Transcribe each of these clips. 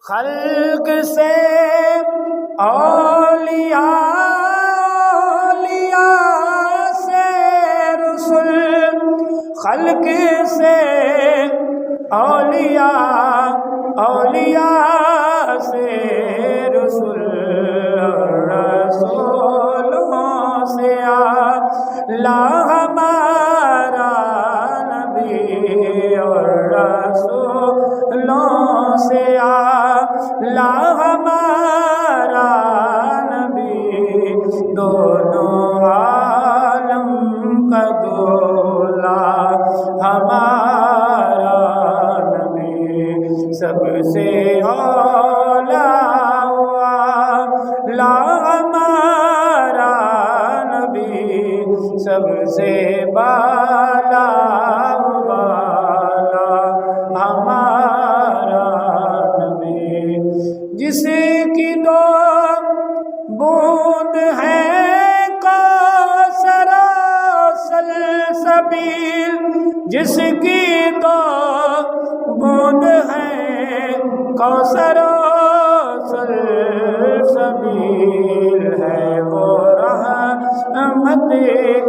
خلق سے اولیاء، اولیاء سے رسول، خلق سے اولیاء، اولیاء سے رسول، رسولوں سے اعلیٰ ہمارا نبی، اور رسولوں سے اعلیٰ ہمارا نبی، دونوں عالم کا دولا ہمارا نبی، سب سے اولیٰ ہمارا نبی، سب سے بالا والا ہمارا نبی، جس کی دو بوند ہے کوثر و سلسبیل، جس کی دو بوند ہے کوثر و سلسبیل، ہے وہ رحمت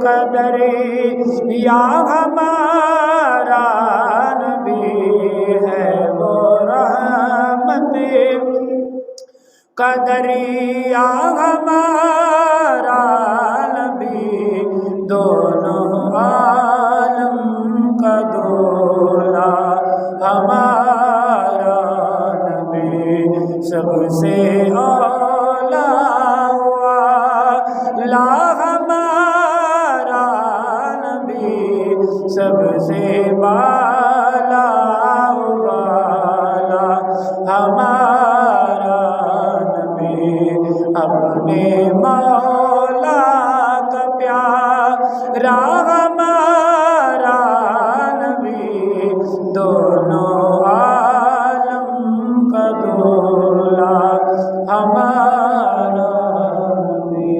کا دریا ہمارا نبی، ہے وہ رحمت کا دریا ہمارا نبی، دونوں عالم کا دولا ہمارا نبی، سب سے اولیٰ ہمارا نبی، سب سے بالا والا ہمارا نبی، اپنے مولا کا پیارا ہمارا نبی، دونوں عالم کا دولا ہمارا نبی۔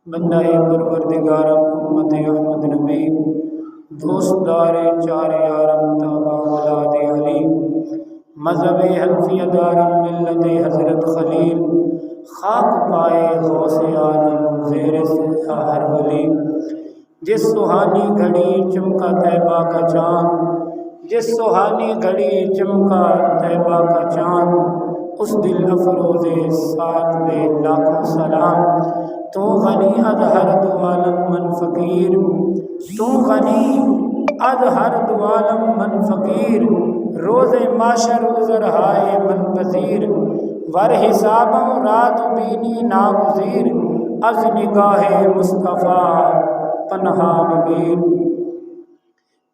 بندہ پروردگار امت احمد نبی، دوست دار چار یارم تابع اولاد علی، مذہب حنفیہ دارم ملت حضرت خلیل، خاک پائے غوث عالم زیر سایہ ہر ولی، جس سہانی گھڑی چمکا طیبہ کا چاند، جس سہانی گھڑی چمکا طیبہ کا چاند، اس دل افروز ساتھ میں لاکھوں سلام، تو غنی از ہر دو عالم من فقیر، تو غنی از ہر دو عالم من فقیر، روز معاشر عذرہائے من پذیر، ور حسابم رات بینی ناگزیر، از نگاہ مصطفیٰ پنہا بگیر،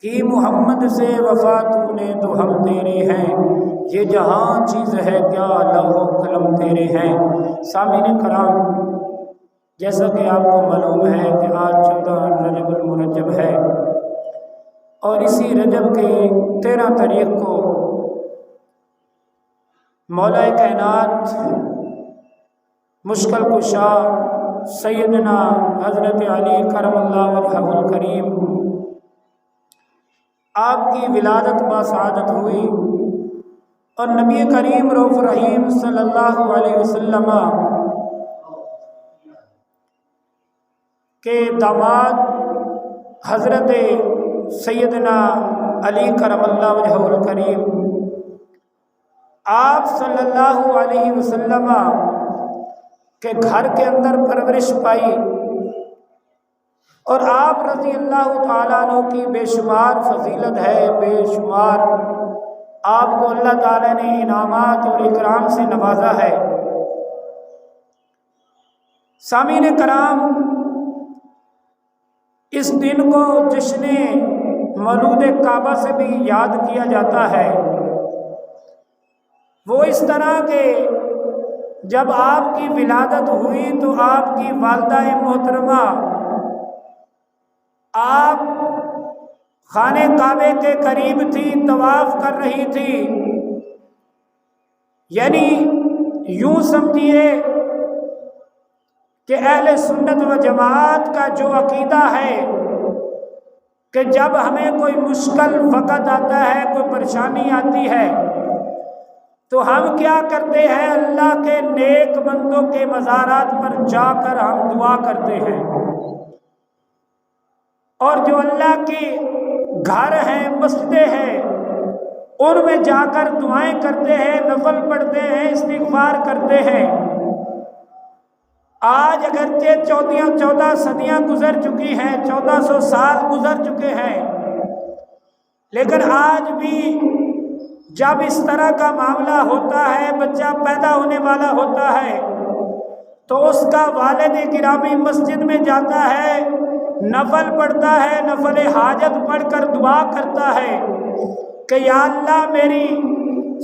کی محمد سے وفا تو نے تو ہم تیرے ہیں، یہ جہاں چیز ہے کیا لوح و قلم تیرے ہیں۔ سامعین کرام، جیسا کہ آپ کو معلوم ہے کہ آج 14 رجب المرجب ہے، اور اسی رجب کے 13 تاریخ کو مولا کائنات مشکل کشا سیدنا حضرت علی کرم اللہ وجہہ الکریم آپ کی ولادت باسعادت ہوئی، اور نبی کریم رؤوف رحیم صلی اللہ علیہ وسلم کے داماد حضرت سیدنا علی کرم اللہ وجہہ الکریم آپ صلی اللہ علیہ وسلم کے گھر کے اندر پرورش پائی، اور آپ رضی اللہ تعالیٰ عنہ کی بے شمار فضیلت ہے، بے شمار آپ کو اللہ تعالیٰ نے انعامات اور اکرام سے نوازا ہے۔ سامعین کرام، اس دن کو جشن مولود کعبہ سے بھی یاد کیا جاتا ہے، وہ اس طرح کہ جب آپ کی ولادت ہوئی تو آپ کی والدہ محترمہ آپ خانہ کعبے کے قریب تھی، طواف کر رہی تھی، یعنی یوں سمجھیے کہ اہل سنت و جماعت کا جو عقیدہ ہے کہ جب ہمیں کوئی مشکل وقت آتا ہے، کوئی پریشانی آتی ہے، تو ہم کیا کرتے ہیں؟ اللہ کے نیک بندوں کے مزارات پر جا کر ہم دعا کرتے ہیں، اور جو اللہ کے گھر ہیں، مسجدیں ہیں، ان میں جا کر دعائیں کرتے ہیں، نفل پڑھتے ہیں، استغفار کرتے ہیں۔ آج اگرچہ 14 صدیاں گزر چکی ہیں، 1400 سال گزر چکے ہیں، لیکن آج بھی جب اس طرح کا معاملہ ہوتا ہے، بچہ پیدا ہونے والا ہوتا ہے، تو اس کا والد گرامی مسجد میں جاتا ہے، نفل پڑھتا ہے، نفل حاجت پڑھ کر دعا کرتا ہے کہ یا اللہ میری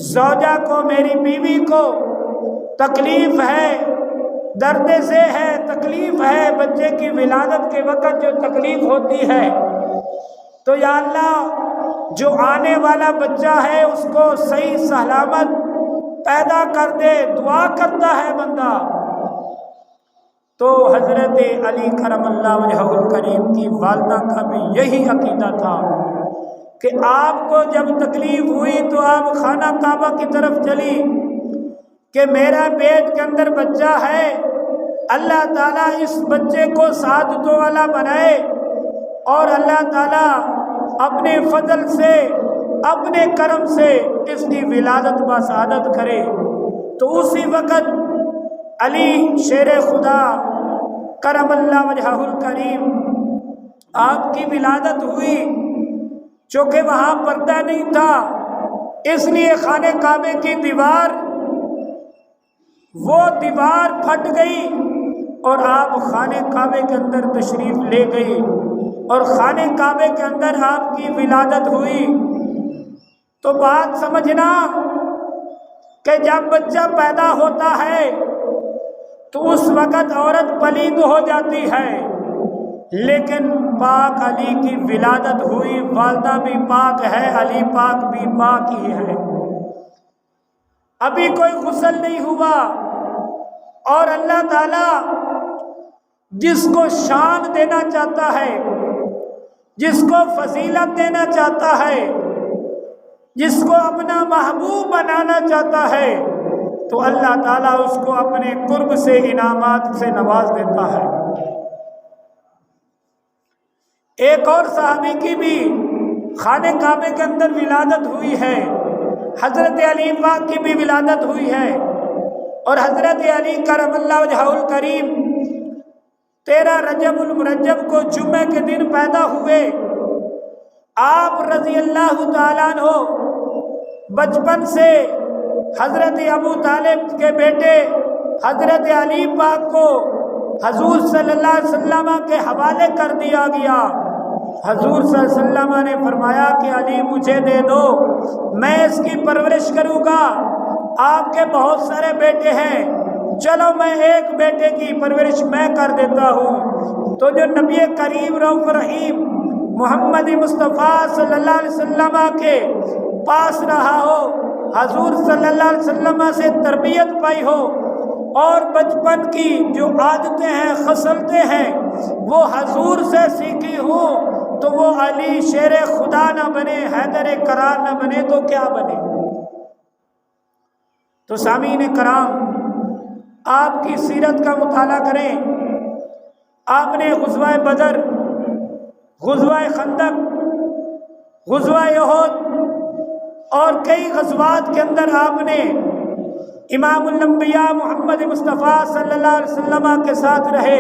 زوجہ کو، میری بیوی کو تکلیف ہے، درد سے ہے، تکلیف ہے، بچے کی ولادت کے وقت جو تکلیف ہوتی ہے، تو یا اللہ جو آنے والا بچہ ہے اس کو صحیح سلامت پیدا کر دے، دعا کرتا ہے بندہ۔ تو حضرت علی کرم اللہ وجہہ الکریم کی والدہ کا بھی یہی عقیدہ تھا کہ آپ کو جب تکلیف ہوئی تو آپ خانہ کعبہ کی طرف چلی کہ میرا پیٹ کے اندر بچہ ہے، اللہ تعالیٰ اس بچے کو سعادتوں والا بنائے، اور اللہ تعالیٰ اپنے فضل سے، اپنے کرم سے اس کی ولادت بسعادت کرے۔ تو اسی وقت علی شیر خدا کرم اللہ وجہہ الکریم آپ کی ولادت ہوئی۔ چونکہ وہاں پردہ نہیں تھا، اس لیے خانہ کعبے کی وہ دیوار پھٹ گئی اور آپ خانہ کعبے کے اندر تشریف لے گئی، اور خانہ کعبے کے اندر آپ کی ولادت ہوئی۔ تو بات سمجھنا کہ جب بچہ پیدا ہوتا ہے تو اس وقت عورت پلید ہو جاتی ہے، لیکن پاک علی کی ولادت ہوئی، والدہ بھی پاک ہے، علی پاک بھی پاک ہی ہے۔ ابھی کوئی غسل نہیں ہوا، اور اللہ تعالیٰ جس کو شان دینا چاہتا ہے، جس کو فضیلت دینا چاہتا ہے، جس کو اپنا محبوب بنانا چاہتا ہے، تو اللہ تعالیٰ اس کو اپنے قرب سے، انعامات سے نواز دیتا ہے۔ ایک اور صحابی کی بھی خانہ کعبے کے اندر ولادت ہوئی ہے، حضرت علی پاک کی بھی ولادت ہوئی ہے، اور حضرت علی کرم اللہ وجہہ الکریم 13 رجب المرجب کو جمعے کے دن پیدا ہوئے۔ آپ رضی اللہ تعالیٰ عنہ بچپن سے حضرت ابو طالب کے بیٹے حضرت علی پاک کو حضور صلی اللہ علیہ وسلم کے حوالے کر دیا گیا۔ حضور صلی اللہ علیہ وسلم نے فرمایا کہ علی مجھے دے دو، میں اس کی پرورش کروں گا، آپ کے بہت سارے بیٹے ہیں، چلو میں ایک بیٹے کی پرورش میں کر دیتا ہوں۔ تو جو نبی کریم رؤوف رحیم محمد مصطفیٰ صلی اللہ علیہ وسلم کے پاس رہا ہو، حضور صلی اللہ علیہ وسلم سے تربیت پائی ہو، اور بچپن کی جو عادتیں ہیں، خصلتیں ہیں، وہ حضور سے سیکھی ہوں، تو وہ علی شیر خدا نہ بنے، حیدر کرار نہ بنے تو کیا بنے؟ تو سامعین کرام، آپ کی سیرت کا مطالعہ کریں۔ آپ نے غزوہ بدر، غزوہ خندق، غزوہ احد اور کئی غزوات کے اندر آپ نے امام الانبیاء محمد مصطفیٰ صلی اللہ علیہ وسلم کے ساتھ رہے،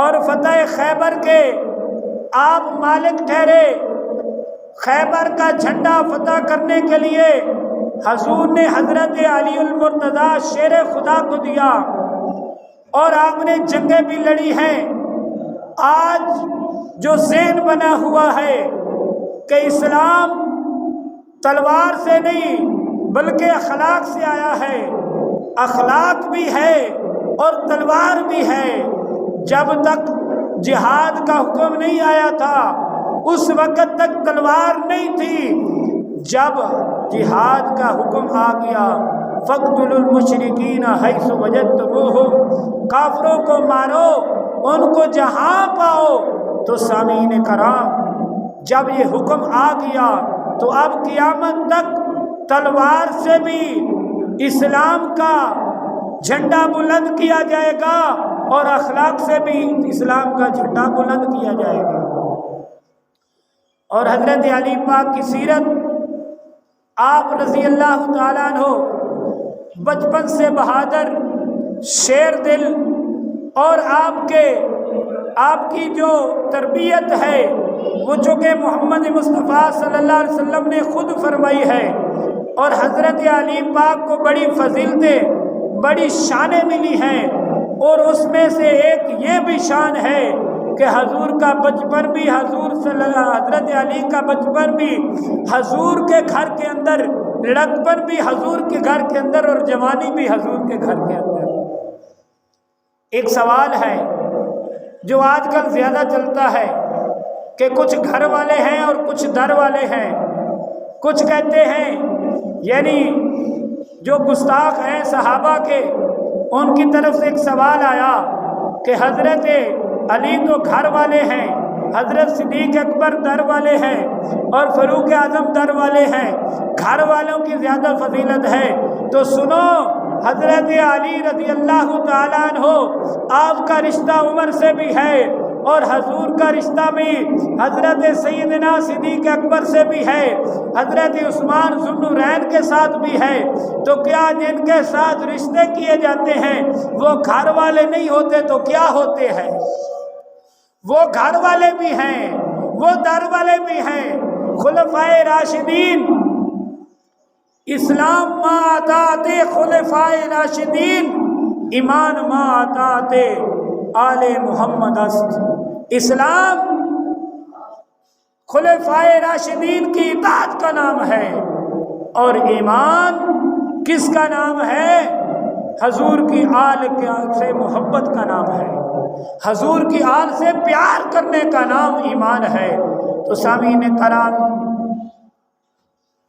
اور فتح خیبر کے آپ مالک ٹھہرے۔ خیبر کا جھنڈا فتح کرنے کے لیے حضور نے حضرت علی المرتضیٰ شیر خدا کو دیا، اور آپ نے جنگیں بھی لڑی ہیں۔ آج جو ذہن بنا ہوا ہے کہ اسلام تلوار سے نہیں بلکہ اخلاق سے آیا ہے، اخلاق بھی ہے اور تلوار بھی ہے۔ جب تک جہاد کا حکم نہیں آیا تھا اس وقت تک تلوار نہیں تھی، جب جہاد کا حکم آ گیا فَاقْتُلُوا الْمُشْرِكِينَ حَيْثُ وَجَدْتُمُوهُمْ، کافروں کو مارو ان کو جہاں پاؤ۔ تو سامعین کرام، جب یہ حکم آ گیا تو اب قیامت تک تلوار سے بھی اسلام کا جھنڈا بلند کیا جائے گا اور اخلاق سے بھی اسلام کا جھنڈا بلند کیا جائے گا۔ اور حضرت علی پاک کی سیرت، آپ رضی اللہ تعالیٰ عنہ بچپن سے بہادر، شیر دل، اور آپ کی جو تربیت ہے وہ چونکہ محمد مصطفیٰ صلی اللہ علیہ وسلم نے خود فرمائی ہے، اور حضرت علی پاک کو بڑی فضیلتیں، بڑی شانیں ملی ہیں، اور اس میں سے ایک یہ بھی شان ہے کہ حضور کا بچپن بھی حضرت علی کا بچپن بھی حضور کے گھر کے اندر، لڑکپن بھی حضور کے گھر کے اندر، اور جوانی بھی حضور کے گھر کے اندر۔ ایک سوال ہے جو آج کل زیادہ چلتا ہے کہ کچھ گھر والے ہیں اور کچھ در والے ہیں۔ کچھ کہتے ہیں، یعنی جو گستاخ ہیں صحابہ کے، ان کی طرف سے ایک سوال آیا کہ حضرت علی تو گھر والے ہیں، حضرت صدیق اکبر در والے ہیں، اور فاروق اعظم در والے ہیں، گھر والوں کی زیادہ فضیلت ہے۔ تو سنو، حضرت علی رضی اللہ تعالیٰ عنہ، آپ کا رشتہ عمر سے بھی ہے، اور حضور کا رشتہ بھی حضرت سیدنا صدیق اکبر سے بھی ہے، حضرت عثمان ذو النورین کے ساتھ بھی ہے۔ تو کیا جن کے ساتھ رشتے کیے جاتے ہیں وہ گھر والے نہیں ہوتے تو کیا ہوتے ہیں؟ وہ گھر والے بھی ہیں، وہ در والے بھی ہیں۔ خلفائے راشدین، اسلام ما اطاعت خلفائے راشدین، ایمان ما اطاعت آل محمد است۔ اسلام خلفائے راشدین کی اطاعت کا نام ہے، اور ایمان کس کا نام ہے؟ حضور کی آل سے محبت کا نام ہے، حضور کی آل سے پیار کرنے کا نام ایمان ہے۔ تو سامعین کرام،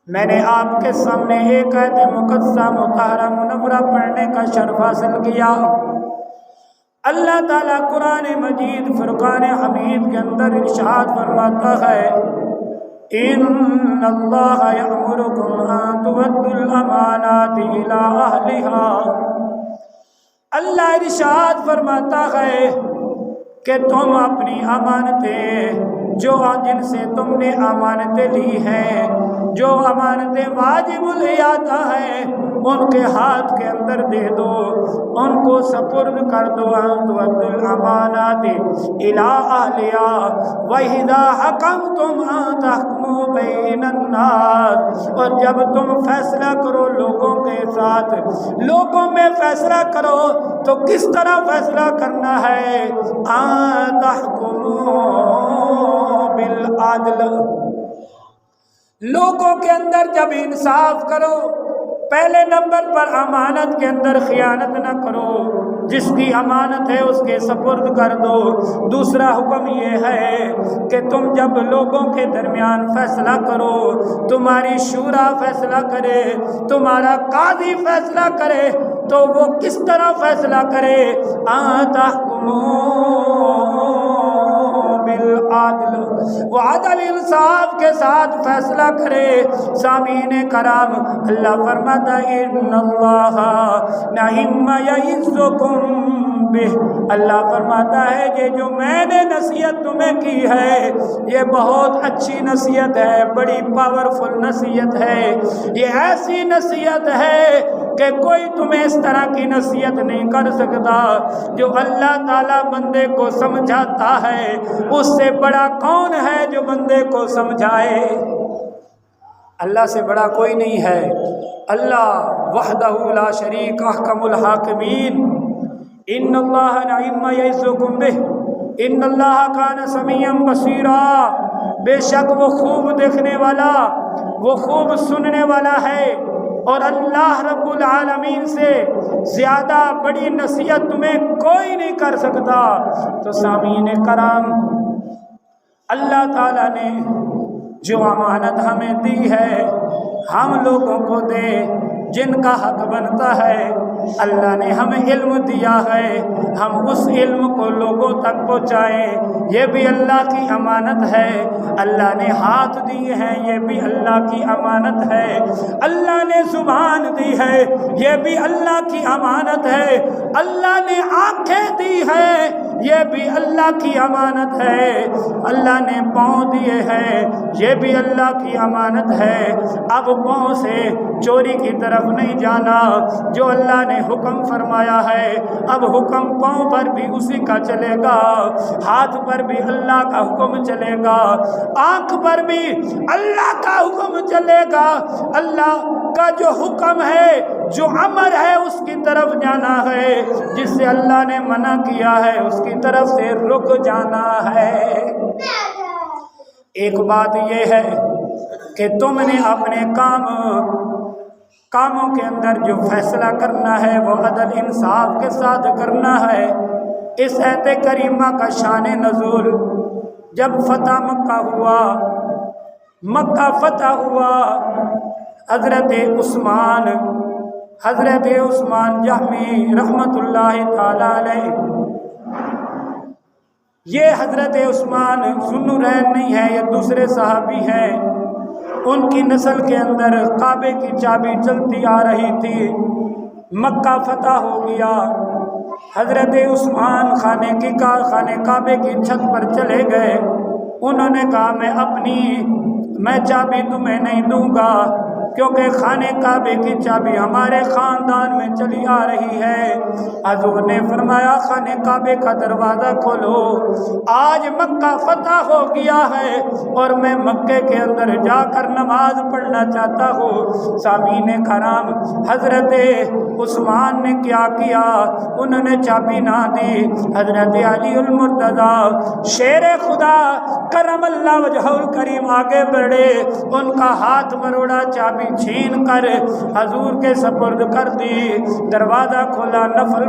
میں نے آپ کے سامنے ایک آیت مقدسہ مطہرہ منورہ پڑھنے کا شرف حاصل کیا۔ اللہ تعالیٰ قرآن مجید فرقان حمید کے اندر ارشاد فرماتا ہے، ان اللہ یأمرکم ان تؤدوا الامانات الی اہلہا۔ اللہ ارشاد فرماتا ہے کہ تم اپنی امانتیں، جن سے تم نے امانتیں لی ہیں، جو امانتیں واجب الادا ہیں، ان کے ہاتھ کے اندر دے دو، ان کو سپرد کر دو۔ ان تؤدوا الامانات الی اہلہا واذا حکمتم ان تحکموا بین الناس۔ اور جب تم فیصلہ کرو لوگوں کے ساتھ، لوگوں میں فیصلہ کرو تو کس طرح فیصلہ کرنا ہے؟ ان تحکموا بالعدل، لوگوں کے اندر جب انصاف کرو، پہلے نمبر پر امانت کے اندر خیانت نہ کرو، جس کی امانت ہے اس کے سپرد کر دو۔ دوسرا حکم یہ ہے کہ تم جب لوگوں کے درمیان فیصلہ کرو، تمہاری شورا فیصلہ کرے، تمہارا قاضی فیصلہ کرے، تو وہ کس طرح فیصلہ کرے؟ ان تحکموا بالعدل، وہ عدل انصاف کے ساتھ فیصلہ کرے۔ سامعین کرام، اللہ فرماتا ہے ان اللہ نعم یعظکم بہ، اللہ فرماتا ہے یہ جو میں نے نصیحت تمہیں کی ہے یہ بہت اچھی نصیحت ہے، بڑی پاورفل نصیحت ہے، یہ ایسی نصیحت ہے کہ کوئی تمہیں اس طرح کی نصیحت نہیں کر سکتا۔ جو اللہ تعالیٰ بندے کو سمجھاتا ہے اس سے بڑا کون ہے جو بندے کو سمجھائے؟ اللہ سے بڑا کوئی نہیں ہے۔ اللہ وحدہ لا شریک احکم الحاکمین۔ ان اللہ نعم یعظکم بہ ان اللہ کان سمیعا بصیرا، بے شک وہ خوب دیکھنے والا، وہ خوب سننے والا ہے، اور اللہ رب العالمین سے زیادہ بڑی نصیحت تمہیں کوئی نہیں کر سکتا۔ تو سامعین کرام، اللہ تعالیٰ نے جو امانت ہمیں دی ہے، ہم لوگوں کو دے جن کا حق بنتا ہے۔ اللہ نے ہمیں علم دیا ہے، ہم اس علم کو لوگوں تک پہنچائیں، یہ بھی اللہ کی امانت ہے۔ اللہ نے ہاتھ دیے ہیں، یہ بھی اللہ کی امانت ہے۔ اللہ نے زبان دی ہے، یہ بھی اللہ کی امانت ہے۔ اللہ نے آنکھیں دی ہے، یہ بھی اللہ کی امانت ہے۔ اللہ نے پاؤں دیے ہیں، یہ بھی اللہ کی امانت ہے۔ اب پاؤں سے چوری کی طرف نہیں جانا، جو اللہ نے حکم فرمایا ہے اب حکم پاؤں پر بھی اسی کا چلے گا، ہاتھ پر بھی اللہ کا حکم چلے گا، آنکھ پر بھی اللہ کا حکم چلے گا۔ اللہ کا جو حکم ہے، جو امر ہے، اس کی طرف جانا ہے، جس سے اللہ نے منع کیا ہے اس کی طرف سے رک جانا ہے۔ ایک بات یہ ہے کہ تم نے اپنے کاموں کے اندر جو فیصلہ کرنا ہے وہ عدل انصاف کے ساتھ کرنا ہے۔ اس آیت کریمہ کا شان نزول جب مکہ فتح ہوا، حضرت عثمان جہمی رحمت اللہ تعالی علیہ، یہ حضرت عثمان ذوالنورین نہیں ہے، یہ دوسرے صحابی ہیں، ان کی نسل کے اندر کعبے کی چابی چلتی آ رہی تھی۔ مکہ فتح ہو گیا، حضرت عثمان خانے کعبے کی چھت پر چلے گئے۔ انہوں نے کہا میں چابی تمہیں نہیں دوں گا، کیونکہ خانے کعبے کی چابی ہمارے خاندان میں چلی آ رہی ہے۔ حضور نے فرمایا خانے کعبے کا دروازہ کھولو، آج مکہ فتح ہو گیا ہے اور میں مکے کے اندر جا کر نماز پڑھنا چاہتا ہوں۔ سامعین کرام، حضرت عثمان نے کیا کیا؟ انہوں نے چابی نہ دی۔ حضرت علی المرتضی شیر خدا کرم اللہ وجہہ الکریم آگے بڑھے، ان کا ہاتھ مروڑا، چابی چھین کر حضور کے سپرد کر دی، دروازہ کھولا، نفل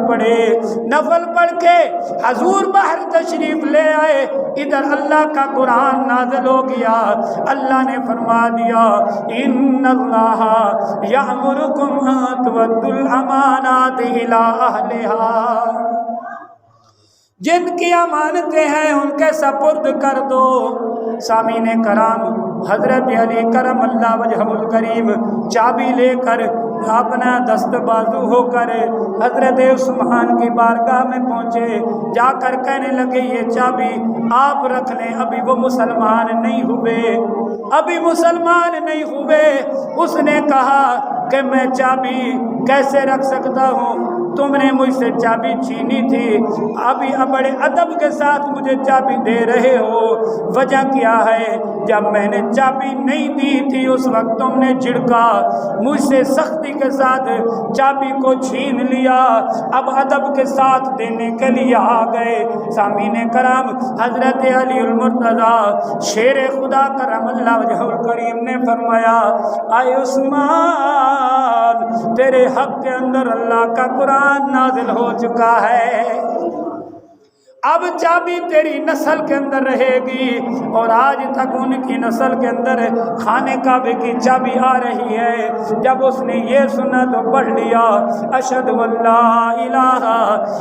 پڑھ کے حضور باہر تشریف لے آئے۔ ادھر اللہ کا قرآن نازل ہو گیا، اللہ نے فرما دیا ان اللہ یأمرکم ان تؤدوا الامانات الی اہلہا، جن کی امانتیں ہیں ان کے سپرد کر دو۔ سامعین کرام، حضرت علی کرم اللہ وجہہ الکریم چابی لے کر اپنا دست بازو ہو کر حضرت عثمان کی بارگاہ میں پہنچے، جا کر کہنے لگے یہ چابی آپ رکھ لیں، ابھی وہ مسلمان نہیں ہوئے۔ اس نے کہا کہ میں چابی کیسے رکھ سکتا ہوں، تم نے مجھ سے چابی چھینی تھی، ابھی بڑے ادب کے ساتھ مجھے چابی دے رہے ہو، وجہ کیا ہے؟ جب میں نے چابی نہیں دی تھی اس وقت تم نے جھڑکا، مجھ سے سختی کے ساتھ چابی کو چھین لیا، اب ادب کے ساتھ دینے کے لیے آ گئے۔ سامعین کرام، حضرت علی المرتضی شیر خدا کرم اللہ وجہہ الکریم نے فرمایا اے عثمان، تیرے حق کے اندر اللہ کا قرآن نازل ہو چکا ہے، اب چابی تیری نسل کے اندر رہے گی، اور آج تک ان کی نسل کے اندر خانے کعبے کی چابی آ رہی ہے۔ جب اس نے یہ سنا تو پڑھ لیا اشہد ان لا الہ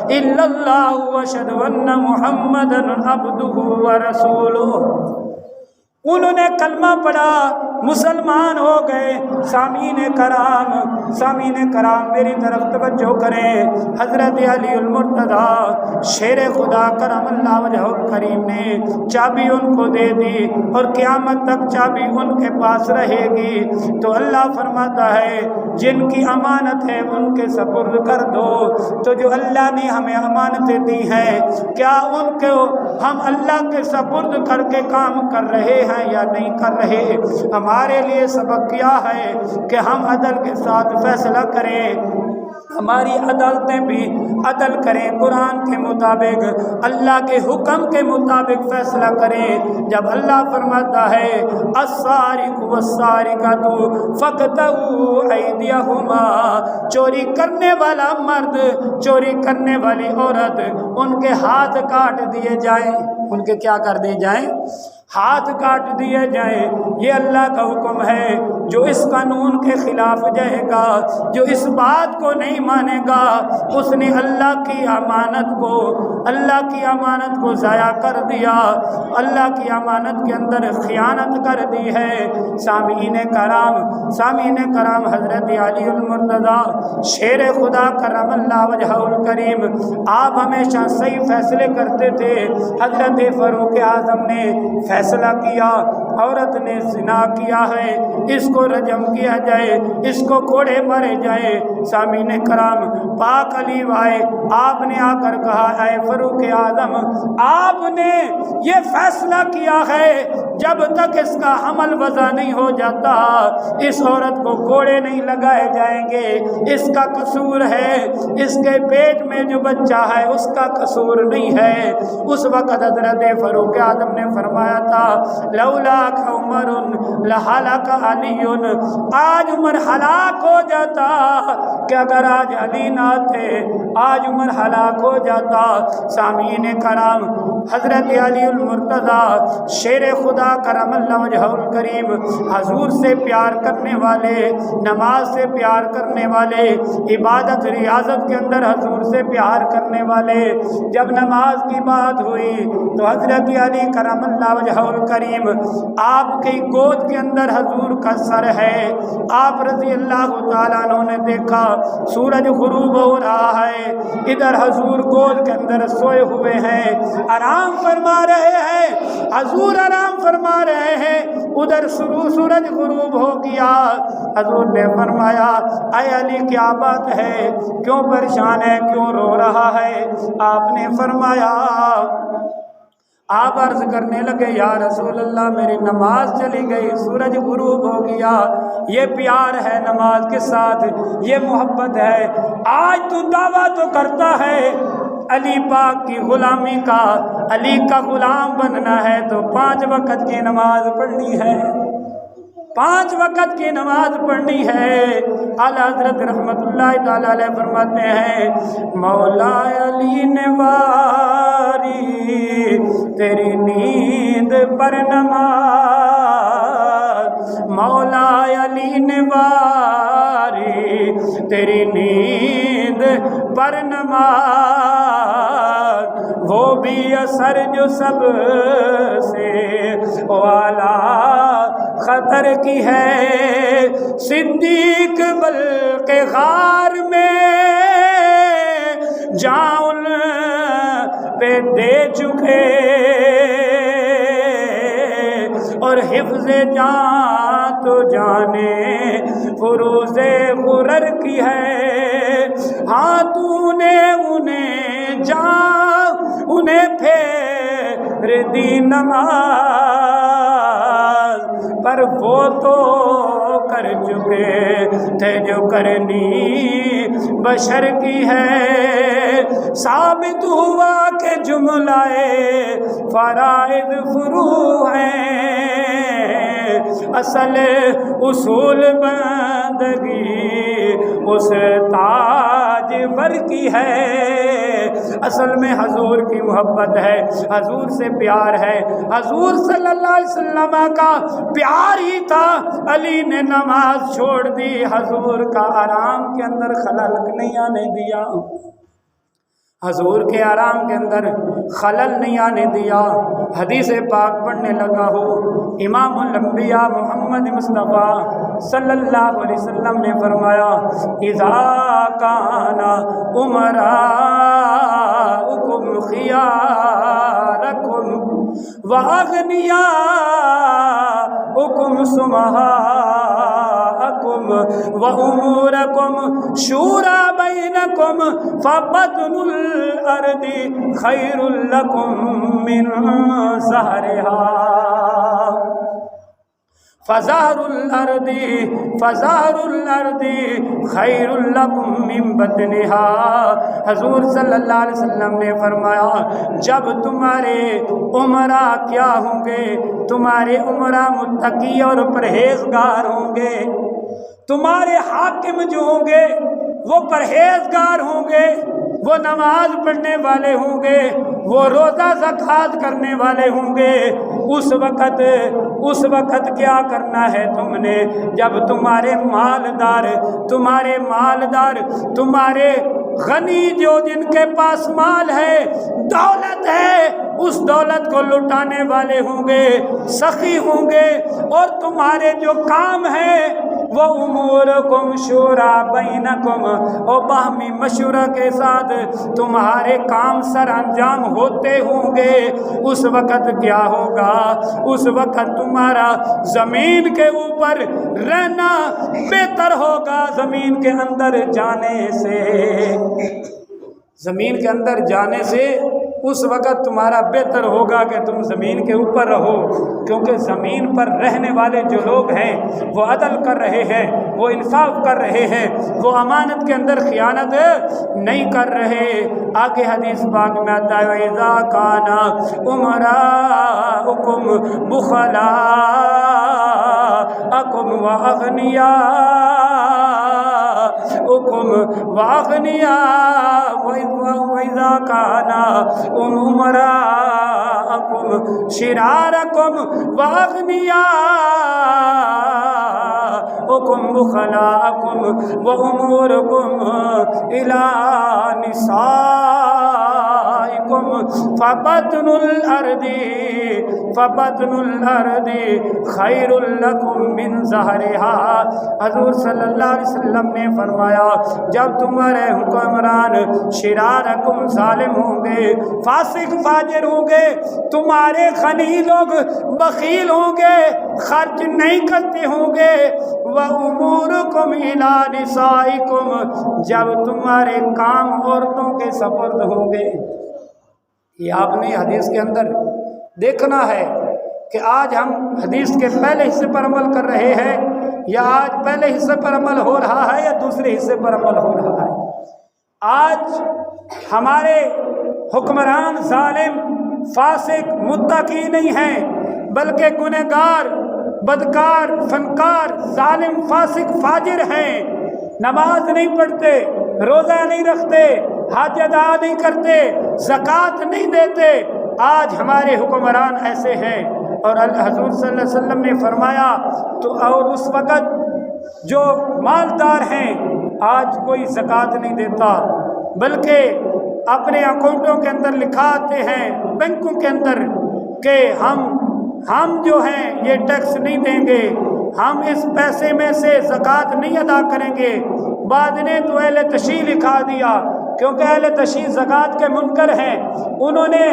الا اللہ واشہد ان محمدا عبدہ ورسولہ، انہوں نے کلمہ پڑھا، مسلمان ہو گئے۔ سامعین کرام میری طرف توجہ کریں، حضرت علی المرتضی شیر خدا کرم اللہ وجہہ الکریم نے چابی ان کو دے دی اور قیامت تک چابی ان کے پاس رہے گی۔ تو اللہ فرماتا ہے جن کی امانت ہے ان کے سپرد کر دو۔ تو جو اللہ نے ہمیں امانتیں دی ہیں، کیا ان کو ہم اللہ کے سپرد کر کے کام کر رہے ہیں یا نہیں کر رہے؟ ہمارے لیے سبق کیا ہے کہ ہم عدل کے ساتھ فیصلہ کریں، ہماری عدالتیں بھی عدل کریں، قرآن کے مطابق، اللہ کے حکم کے مطابق فیصلہ کریں۔ جب اللہ فرماتا ہے السارق والسارقۃ فاقطعوا ایدیہما، چوری کرنے والا مرد، چوری کرنے والی عورت، ان کے ہاتھ کاٹ دیے جائیں، ان کے کیا کر دیے جائیں؟ ہاتھ کاٹ دیے جائیں۔ یہ اللہ کا حکم ہے۔ جو اس قانون کے خلاف جائے گا، جو اس بات کو نہیں مانے گا، اس نے اللہ کی امانت کو ضائع کر دیا، اللہ کی امانت کے اندر خیانت کر دی ہے۔ سامعین کرام، حضرت علی المرتضیٰ شیر خدا کرم اللہ وجہہ الکریم، آپ ہمیشہ صحیح فیصلے کرتے تھے۔ حضرت فاروق اعظم نے فیصلہ کیا، عورت نے زنا کیا ہے، اس کو رجم کیا جائے، اس کو کوڑے مارے جائے۔ سامعین کرام، پاک علی آئے، آپ نے آ کر کہا، اے فاروق اعظم، آپ نے یہ فیصلہ کیا ہے جب تک اس کا حمل وضع نہیں ہو جاتا اس عورت کو کوڑے نہیں لگائے جائیں گے، اس کا قصور ہے، اس کے پیٹ میں جو بچہ ہے اس کا قصور نہیں ہے۔ اس وقت حضرت فاروق اعظم نے فرمایا تھا، لولاک عمر لہلک علی، آج عمر ہلاک ہو جاتا کہ اگر آج علی نہ تھے، آج عمر ہلاک ہو جاتا۔ سامعین کرام، حضرت علی المرتضیٰ شیر خدا کرم اللہ وجہہ الکریم، حضور سے پیار کرنے والے، نماز سے پیار کرنے والے، عبادت ریاضت کے اندر حضور سے پیار کرنے والے، جب نماز کی بات ہوئی تو حضرت علی کرم اللہ وجہہ الکریم، آپ کی گود کے اندر حضور کا سر ہے۔ آپ رضی اللہ تعالیٰ عنہ نے دیکھا سورج غروب ہو رہا ہے، ادھر حضور گود کے اندر سوئے ہوئے ہیں، آرام فرما رہے ہیں، حضور آرام فرما رہے ہیں، ادھر سورج غروب ہو گیا۔ حضور نے فرمایا، اے علی کیا بات ہے، کیوں پریشان ہے، کیوں رو رہا ہے؟ آپ نے فرمایا، آپ عرض کرنے لگے، یا رسول اللہ میری نماز چلی گئی، سورج غروب ہو گیا۔ یہ پیار ہے نماز کے ساتھ، یہ محبت ہے۔ آج تو دعویٰ تو کرتا ہے علی پاک کی غلامی کا، علی کا غلام بننا ہے تو 5 وقت کی نماز پڑھنی ہے، 5 وقت کی نماز پڑھنی ہے۔ اعلیٰ حضرت رحمت اللہ تعالیٰ علیہ فرماتے ہیں، مولا علی نے واری تیری نیند پر نماز، مولا علی نے واری تیری نیند پر نماز، وہ بھی اثر جو سب سے والا خطر کی ہے، صدیق بلکہ غار میں جان پہ دے چکے، اور حفظ جان تو جانے فروز غرر کی ہے۔ ہاں تو نے انہیں پھیر دی نماز، پر وہ تو کر چکے تھے جو کرنی بشر کی ہے۔ ثابت ہوا کہ جملہ فرائض فروع ہیں، اصل اصول بندگی اس تاج ور کی ہے۔ اصل میں حضور کی محبت ہے، حضور سے پیار ہے، حضور صلی اللہ علیہ وسلم کا پیار ہی تھا۔ علی نے نماز چھوڑ دی، حضور کا آرام کے اندر خلل نہیں آنے دیا، حضور کے آرام کے اندر خلل نہیں آنے دیا۔ حدیث پاک پڑھنے لگا ہو، امام الانبیاء محمد مصطفیٰ صلی اللہ علیہ وسلم نے فرمایا، اذا کان امراؤکم خیارکم واغنیاؤکم سمہاءکم وامورکم شورا بینکم فبطن الارض خیر لکم من ظہرہا، فظہر الارض خیر لکم من بطنہا۔ حضور صلی اللہ علیہ وسلم نے فرمایا، جب تمہارے امراء کیا ہوں گے، تمہارے امراء متقی اور پرہیزگار ہوں گے، تمہارے حاکم جو ہوں گے وہ پرہیزگار ہوں گے، وہ نماز پڑھنے والے ہوں گے، وہ روزہ زکوٰۃ کرنے والے ہوں گے، اس وقت اس وقت کیا کرنا ہے تم نے جب تمہارے مالدار تمہارے غنی جو جن کے پاس مال ہے، دولت ہے، اس دولت کو لٹانے والے ہوں گے، سخی ہوں گے، اور تمہارے جو کام ہیں وہ امورکم شورا بینکم، اور باہمی مشورہ کے ساتھ تمہارے کام سر انجام ہوتے ہوں گے، اس وقت کیا ہوگا؟ اس وقت تمہارا زمین کے اوپر رہنا بہتر ہوگا زمین کے اندر جانے سے اس وقت تمہارا بہتر ہوگا کہ تم زمین کے اوپر رہو، کیونکہ زمین پر رہنے والے جو لوگ ہیں وہ عدل کر رہے ہیں، وہ انصاف کر رہے ہیں، وہ امانت کے اندر خیانت نہیں کر رہے۔ آگے حدیث پاک میں آتا ہے وَإِذَا كَانَ أُمَرَاؤُكُمْ بُخَلَاءَكُمْ وَإِذَا كَانَ أُمَرَاءُكُمْ شِرَارَكُمْ وَأَغْنِيَاءُكُمْ بُخَلَاءَكُمْ وَأُمُورُكُمْ إِلَى نِسَائِكُمْ فَبَطْنُ الْأَرْضِ خَيْرٌ لَكُمْ مِنْ ظَهْرِهَا۔ حضور صلی اللہ علیہ وسلم نے فرمایا جب تمہارے حکمران شرارکم ظالم ہوں گے، فاسق فاجر ہوں گے، تمہارے غنی لوگ بخیل ہوں گے، خرچ نہیں کرتے ہوں گے، وَأُمُورُكُمْ إِلَى نِسَائِكُمْ، جب تمہارے کام عورتوں کے سپرد ہوں گے۔ یہ آپ نے حدیث کے اندر دیکھنا ہے کہ آج ہم حدیث کے پہلے حصے پر عمل کر رہے ہیں، یا آج پہلے حصے پر عمل ہو رہا ہے یا دوسرے حصے پر عمل ہو رہا ہے۔ آج ہمارے حکمران ظالم فاسق متقی نہیں ہیں، بلکہ گنہگار بدکار فنکار ظالم فاسق فاجر ہیں، نماز نہیں پڑھتے، روزہ نہیں رکھتے، حج ادا نہیں کرتے، زکوٰۃ نہیں دیتے۔ آج ہمارے حکمران ایسے ہیں، اور حضور صلی اللہ علیہ وسلم نے فرمایا تو اور اس وقت جو مالدار ہیں آج کوئی زکوٰۃ نہیں دیتا، بلکہ اپنے اکاؤنٹوں کے اندر لکھاتے ہیں، بینکوں کے اندر، کہ ہم جو ہیں یہ ٹیکس نہیں دیں گے، ہم اس پیسے میں سے زکوٰۃ نہیں ادا کریں گے۔ بعد نے تو اہل تشیع لکھا دیا، کیونکہ اہل تشیع زکوٰۃ کے منکر ہیں، انہوں نے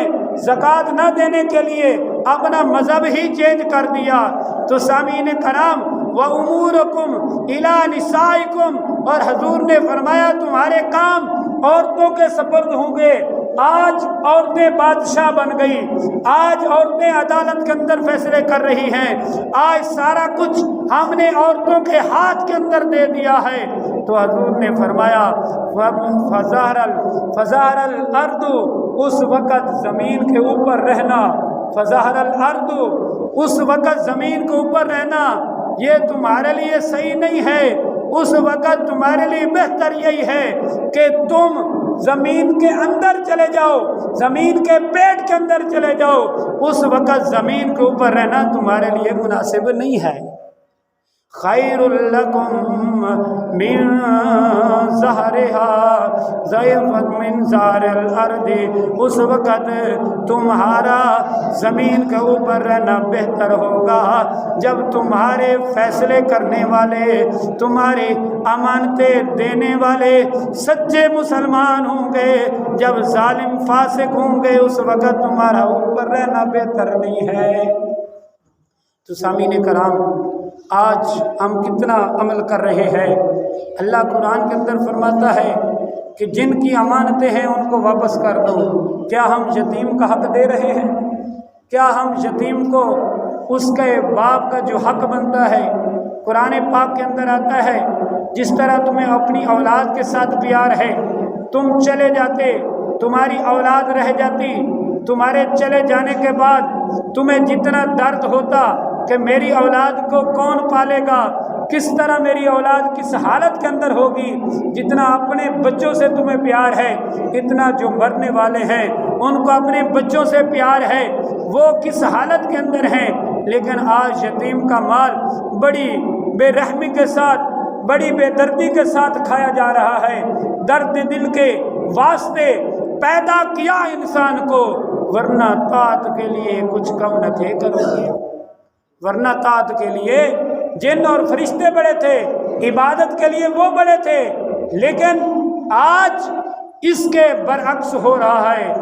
زکوٰۃ نہ دینے کے لیے اپنا مذہب ہی چینج کر دیا۔ تو سامعین کرام وَأُمُورُكُمْ إِلَى نِسَائِكُمْ، اور حضور نے فرمایا تمہارے کام عورتوں کے سپرد ہوں گے۔ آج عورتیں بادشاہ بن گئی، آج عورتیں عدالت کے اندر فیصلے کر رہی ہیں، آج سارا کچھ ہم نے عورتوں کے ہاتھ کے اندر دے دیا ہے۔ تو حضور نے فرمایا فَظَهَرَ الْأَرْضُ، اس وقت زمین کے اوپر رہنا، فَظَهَرَ الْأَرْضُ، اس وقت زمین کے اوپر رہنا یہ تمہارے لیے صحیح نہیں ہے۔ اس وقت تمہارے لیے بہتر یہی ہے کہ تم زمین کے اندر چلے جاؤ، زمین کے پیٹ کے اندر چلے جاؤ، اس وقت زمین کے اوپر رہنا تمہارے لیے مناسب نہیں ہے۔ خیر لکم من ظہرها من ظہر الارض، اس وقت تمہارا زمین کے اوپر رہنا بہتر ہوگا جب تمہارے فیصلے کرنے والے، تمہاری امانتیں دینے والے سچے مسلمان ہوں گے۔ جب ظالم فاسق ہوں گے اس وقت تمہارا اوپر رہنا بہتر نہیں ہے۔ تو سامعین کرام، آج ہم کتنا عمل کر رہے ہیں؟ اللہ قرآن کے اندر فرماتا ہے کہ جن کی امانتیں ہیں ان کو واپس کر دو۔ کیا ہم یتیم کا حق دے رہے ہیں؟ کیا ہم یتیم کو اس کے باپ کا جو حق بنتا ہے؟ قرآن پاک کے اندر آتا ہے جس طرح تمہیں اپنی اولاد کے ساتھ پیار ہے، تم چلے جاتے، تمہاری اولاد رہ جاتی، تمہارے چلے جانے کے بعد تمہیں جتنا درد ہوتا کہ میری اولاد کو کون پالے گا، کس طرح میری اولاد کس حالت کے اندر ہوگی، جتنا اپنے بچوں سے تمہیں پیار ہے اتنا جو مرنے والے ہیں ان کو اپنے بچوں سے پیار ہے، وہ کس حالت کے اندر ہیں لیکن آج یتیم کا مال بڑی بے رحمی کے ساتھ، بڑی بے دردی کے ساتھ کھایا جا رہا ہے۔ درد دل کے واسطے پیدا کیا انسان کو، ورنہ طاعت کے لیے کچھ کم نہ تھے کرو گے، ورنہ طاعت کے لیے جن اور فرشتے بڑے تھے، عبادت کے لیے وہ بڑے تھے، لیکن آج اس کے برعکس ہو رہا ہے۔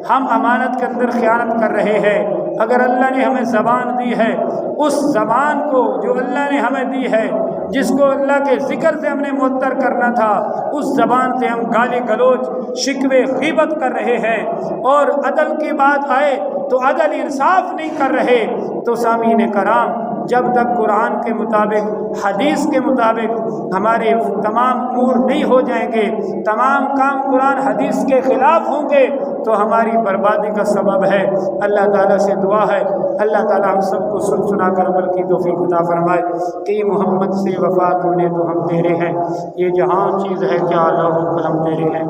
ہم امانت کے اندر خیانت کر رہے ہیں۔ اگر اللہ نے ہمیں زبان دی ہے، اس زبان کو جو اللہ نے ہمیں دی ہے، جس کو اللہ کے ذکر سے ہم نے معطر کرنا تھا، اس زبان سے ہم گالی گلوچ، شکوے، غیبت کر رہے ہیں، اور عدل کی بات آئے تو عدل انصاف نہیں کر رہے۔ تو سامعین کرام، جب تک قرآن کے مطابق، حدیث کے مطابق ہمارے تمام امور نہیں ہو جائیں گے، تمام کام قرآن حدیث کے خلاف ہوں گے، تو ہماری بربادی کا سبب ہے۔ اللہ تعالیٰ سے دعا ہے، اللہ تعالیٰ ہم سب کو سنا کر عمل کی توفیق عطا فرمائے کہ محمد سے وفات ہونے تو ہم تیرے ہیں، یہ جہاں چیز ہے کیا اللہ کرم تیرے ہیں۔